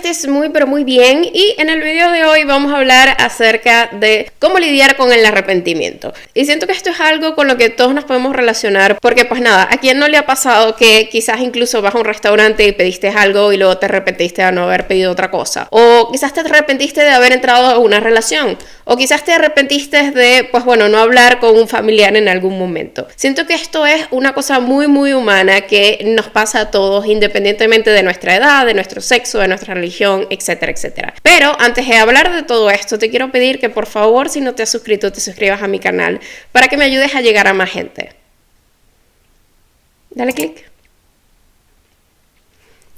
estés muy pero muy bien, y en el video de hoy vamos a hablar acerca de cómo lidiar con el arrepentimiento. Y siento que esto es algo con lo que todos nos podemos relacionar, porque pues nada, ¿a quién no le ha pasado que quizás incluso vas a un restaurante y pediste algo y luego te arrepentiste de no haber pedido otra cosa? O quizás te arrepentiste de haber entrado a una relación, o quizás te arrepentiste de, pues bueno, no hablar con un familiar en algún momento. Siento que esto es una cosa muy humana que nos pasa a todos, independientemente de nuestra edad, de nuestro sexo, de nuestra religión, etcétera, etcétera. Pero antes de hablar de todo esto, te quiero pedir que por favor, si no te has suscrito, te suscribas a mi canal para que me ayudes a llegar a más gente. Dale click.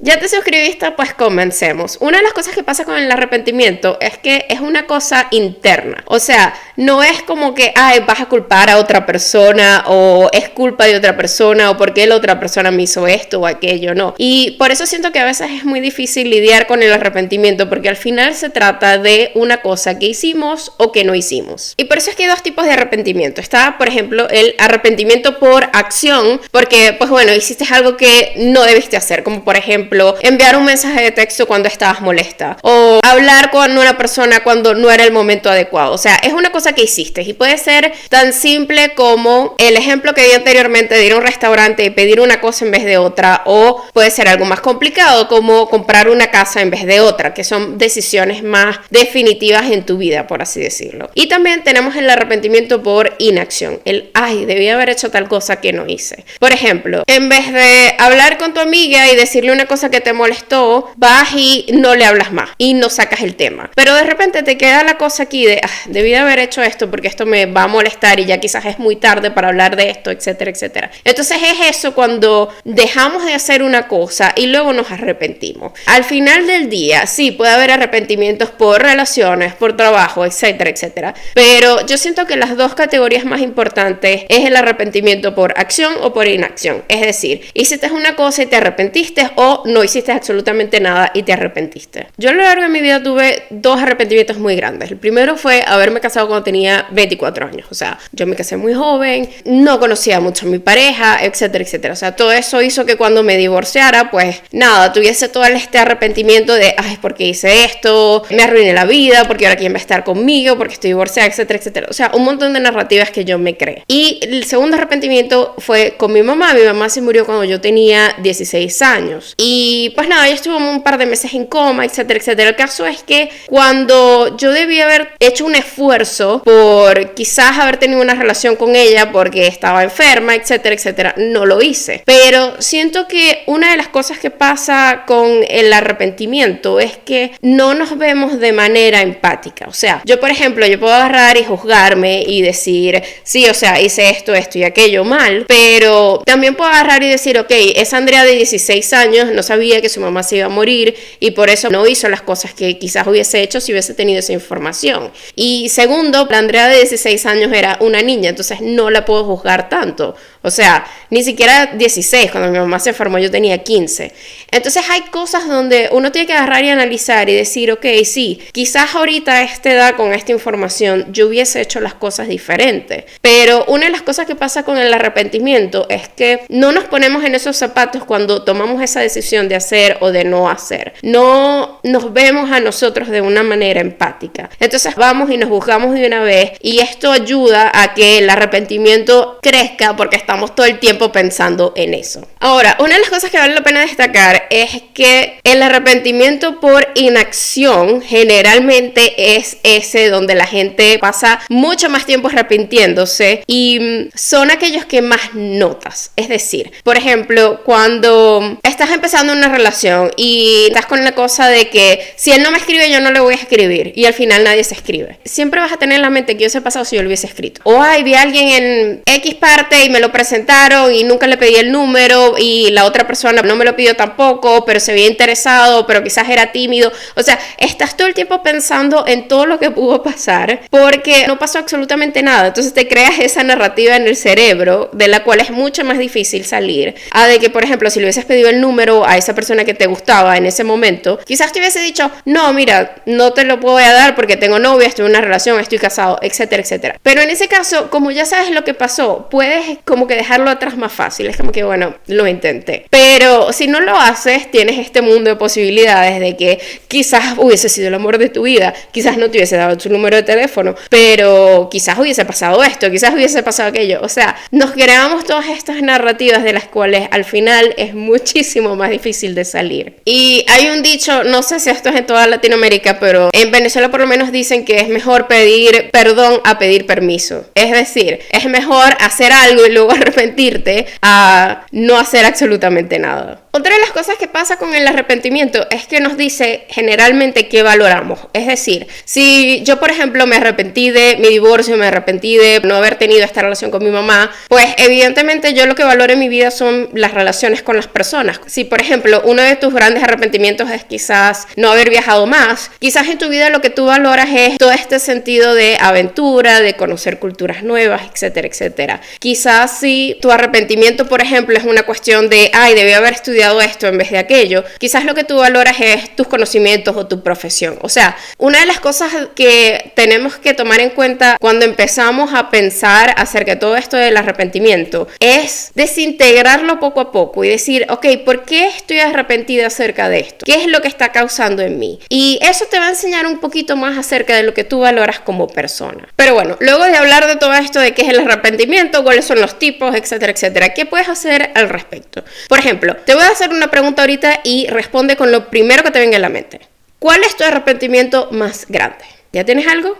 ¿Ya te suscribiste? Pues comencemos. Una de las cosas que pasa con el arrepentimiento es que es una cosa interna. O sea, no es como que vas a culpar a otra persona o es culpa de otra persona o porque la otra persona me hizo esto o aquello, no. Y por eso siento que a veces es muy difícil lidiar con el arrepentimiento, porque al final se trata de una cosa que hicimos o que no hicimos. Y por eso es que hay dos tipos de arrepentimiento. Está, por ejemplo, el arrepentimiento por acción, porque pues bueno, hiciste algo que no debiste hacer, como por ejemplo enviar un mensaje de texto cuando estabas molesta o hablar con una persona cuando no era el momento adecuado. O sea, es una cosa que hiciste y puede ser tan simple como el ejemplo que di anteriormente de ir a un restaurante y pedir una cosa en vez de otra, o puede ser algo más complicado como comprar una casa en vez de otra, que son decisiones más definitivas en tu vida, por así decirlo. Y también tenemos el arrepentimiento por inacción, debí haber hecho tal cosa que no hice. Por ejemplo, en vez de hablar con tu amiga y decirle una cosa que te molestó, vas y no le hablas más y no sacas el tema, pero de repente te queda la cosa aquí de debí de haber hecho esto porque esto me va a molestar y ya quizás es muy tarde para hablar de esto, etcétera, etcétera. Entonces es eso, cuando dejamos de hacer una cosa y luego nos arrepentimos. Al final del día sí puede haber arrepentimientos por relaciones, por trabajo, etcétera, etcétera, pero yo siento que las dos categorías más importantes es el arrepentimiento por acción o por inacción. Es decir, hiciste una cosa y te arrepentiste, o no hiciste absolutamente nada y te arrepentiste. Yo a lo largo de mi vida tuve dos arrepentimientos muy grandes. El primero fue haberme casado cuando tenía 24 años. O sea, yo me casé muy joven, no conocía mucho a mi pareja, etcétera, etcétera. O sea, todo eso hizo que cuando me divorciara, pues nada, tuviese todo este arrepentimiento de, ¿por qué hice esto? Me arruiné la vida, porque ahora quién va a estar conmigo, porque estoy divorciada, etcétera, etcétera. O sea, un montón de narrativas que yo me creé. Y el segundo arrepentimiento fue con mi mamá. Mi mamá se murió cuando yo tenía 16 años. Y pues nada, yo estuve un par de meses en coma, etcétera, etcétera. El caso es que cuando yo debí haber hecho un esfuerzo por quizás haber tenido una relación con ella porque estaba enferma, etcétera, etcétera, no lo hice. Pero siento que una de las cosas que pasa con el arrepentimiento es que no nos vemos de manera empática. O sea, yo por ejemplo, yo puedo agarrar y juzgarme y decir, sí, o sea, hice esto y aquello mal, pero también puedo agarrar y decir, ok, esa Andrea de 16 años no sabía que su mamá se iba a morir y por eso no hizo las cosas que quizás hubiese hecho si hubiese tenido esa información. Y segundo, la Andrea de 16 años era una niña, entonces no la puedo juzgar tanto. O sea, ni siquiera 16, cuando mi mamá se enfermó yo tenía 15. Entonces hay cosas donde uno tiene que agarrar y analizar y decir, ok, sí, quizás ahorita a esta edad con esta información yo hubiese hecho las cosas diferentes. Pero una de las cosas que pasa con el arrepentimiento es que no nos ponemos en esos zapatos cuando tomamos esa decisión de hacer o de no hacer. No nos vemos a nosotros de una manera empática. Entonces vamos y nos juzgamos de una vez, y esto ayuda a que el arrepentimiento crezca porque estamos todo el tiempo pensando en eso. Ahora, una de las cosas que vale la pena destacar es que el arrepentimiento por inacción generalmente es ese donde la gente pasa mucho más tiempo arrepintiéndose, y son aquellos que más notas. Es decir, por ejemplo, cuando estás empezando una relación y estás con la cosa de que si él no me escribe yo no le voy a escribir, y al final nadie se escribe, siempre vas a tener en la mente que hubiese pasado si yo lo hubiese escrito. O vi a alguien en X parte y me lo presentaron y nunca le pedí el número y la otra persona no me lo pidió tampoco, pero se había interesado, pero quizás era tímido. O sea, estás todo el tiempo pensando en todo lo que pudo pasar porque no pasó absolutamente nada. Entonces te creas esa narrativa en el cerebro de la cual es mucho más difícil salir a de que, por ejemplo, si le hubieses pedido el número a esa persona que te gustaba en ese momento, quizás te hubiese dicho, no, mira, no te lo voy a dar porque tengo novia, estoy en una relación, estoy casado, etcétera, etcétera. Pero en ese caso, como ya sabes lo que pasó, puedes como que dejarlo atrás más fácil. Es como que, bueno, lo intenté. Pero si no lo haces, tienes este mundo de posibilidades de que quizás hubiese sido el amor de tu vida, quizás no te hubiese dado tu número de teléfono, pero quizás hubiese pasado esto, quizás hubiese pasado aquello. O sea, nos creamos todas estas narrativas de las cuales al final es muchísimo más difícil de salir. Y hay un dicho, no sé si esto es en toda Latinoamérica, pero en Venezuela por lo menos dicen que es mejor pedir perdón a pedir permiso. Es decir, es mejor hacer algo y luego arrepentirte a no hacer absolutamente nada. Otra de las cosas que pasa con el arrepentimiento es que nos dice generalmente qué valoramos. Es decir, si yo, por ejemplo, me arrepentí de mi divorcio, me arrepentí de no haber tenido esta relación con mi mamá, pues evidentemente yo lo que valoro en mi vida son las relaciones con las personas. Si, por ejemplo, uno de tus grandes arrepentimientos es quizás no haber viajado más, quizás en tu vida lo que tú valoras es todo este sentido de aventura, de conocer culturas nuevas, etcétera, etcétera. Quizás si tu arrepentimiento, por ejemplo, es una cuestión de, ay, debí haber estudiado esto en vez de aquello, quizás lo que tú valoras es tus conocimientos o tu profesión. O sea, una de las cosas que tenemos que tomar en cuenta cuando empezamos a pensar acerca de todo esto del arrepentimiento es desintegrarlo poco a poco y decir, ok, ¿por qué estoy arrepentida acerca de esto? ¿Qué es lo que está causando en mí? Y eso te va a enseñar un poquito más acerca de lo que tú valoras como persona. Pero bueno, luego de hablar de todo esto de qué es el arrepentimiento, cuáles son los tipos, etcétera, etcétera, ¿qué puedes hacer al respecto? Por ejemplo, te voy a hacer una pregunta ahorita y responde con lo primero que te venga a la mente. ¿Cuál es tu arrepentimiento más grande? ¿Ya tienes algo?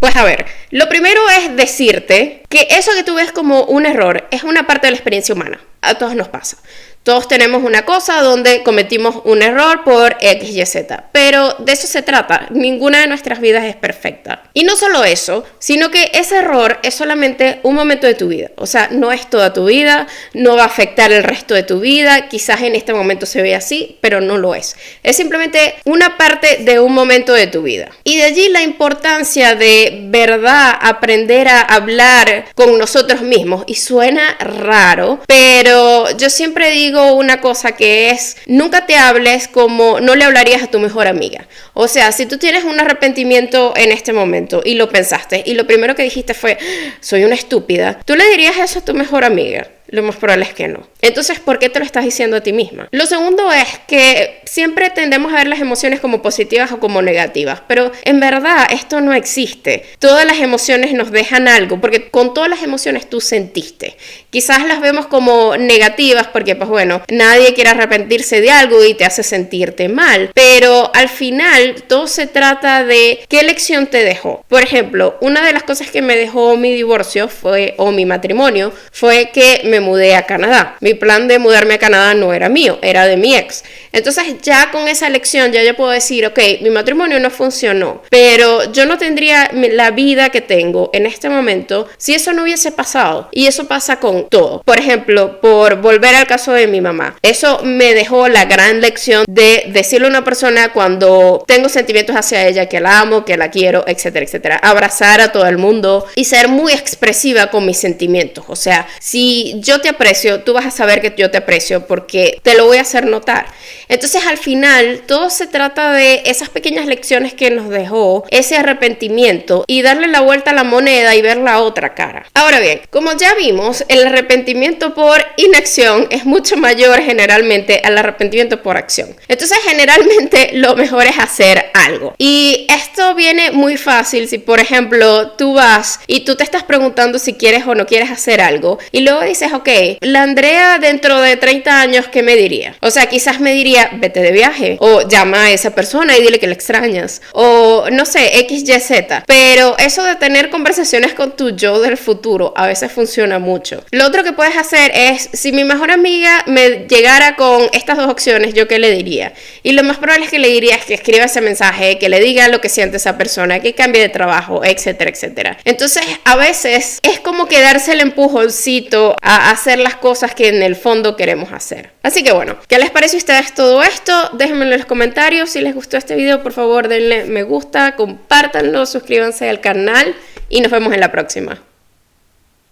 Pues a ver, lo primero es decirte que eso que tú ves como un error es una parte de la experiencia humana. A todos nos pasa. Todos tenemos una cosa donde cometimos un error por X, Y, Z, pero de eso se trata. Ninguna de nuestras vidas es perfecta. Y no solo eso, sino que ese error es solamente un momento de tu vida. O sea, no es toda tu vida, no va a afectar el resto de tu vida. Quizás en este momento se ve así, pero no lo es. Es simplemente una parte de un momento de tu vida. Y de allí la importancia de verdad aprender a hablar con nosotros mismos. Y suena raro, pero yo siempre digo una cosa que es, nunca te hables como no le hablarías a tu mejor amiga. O sea, si tú tienes un arrepentimiento en este momento y lo pensaste y lo primero que dijiste fue, soy una estúpida, ¿tú le dirías eso a tu mejor amiga? Lo más probable es que no. Entonces, ¿por qué te lo estás diciendo a ti misma? Lo segundo es que siempre tendemos a ver las emociones como positivas o como negativas, pero en verdad esto no existe. Todas las emociones nos dejan algo, porque con todas las emociones tú sentiste. Quizás las vemos como negativas porque, pues bueno, nadie quiere arrepentirse de algo y te hace sentirte mal, pero al final todo se trata de qué lección te dejó. Por ejemplo, una de las cosas que me dejó mi divorcio o mi matrimonio fue que me mudé a Canadá. Mi plan de mudarme a Canadá no era mío, era de mi ex. Entonces ya con esa lección ya yo puedo decir, ok, mi matrimonio no funcionó, pero yo no tendría la vida que tengo en este momento si eso no hubiese pasado. Y eso pasa con todo. Por ejemplo, por volver al caso de mi mamá. Eso me dejó la gran lección de decirle a una persona cuando tengo sentimientos hacia ella, que la amo, que la quiero, etcétera, etcétera. Abrazar a todo el mundo y ser muy expresiva con mis sentimientos. O sea, si yo te aprecio, tú vas a saber que yo te aprecio porque te lo voy a hacer notar. Entonces al final todo se trata de esas pequeñas lecciones que nos dejó ese arrepentimiento y darle la vuelta a la moneda y ver la otra cara. Ahora bien, como ya vimos, el arrepentimiento por inacción es mucho mayor generalmente al arrepentimiento por acción. Entonces generalmente lo mejor es hacer algo. Y esto viene muy fácil si por ejemplo tú vas y tú te estás preguntando si quieres o no quieres hacer algo y luego dices, ok, la Andrea dentro de 30 años, ¿qué me diría? O sea, quizás me diría, vete de viaje, o llama a esa persona y dile que la extrañas, o no sé, X, Y, Z. Pero eso de tener conversaciones con tu yo del futuro a veces funciona mucho. Lo otro que puedes hacer es, si mi mejor amiga me llegara con estas dos opciones, ¿yo qué le diría? Y lo más probable es que le diría que escriba ese mensaje, que le diga lo que siente esa persona, que cambie de trabajo, etcétera, etcétera. Entonces, a veces es como que darse el empujoncito a hacer las cosas que en el fondo queremos hacer. Así que bueno, ¿qué les parece a ustedes todo esto? Déjenmelo en los comentarios. Si les gustó este video, por favor denle me gusta, compártanlo, suscríbanse al canal y nos vemos en la próxima.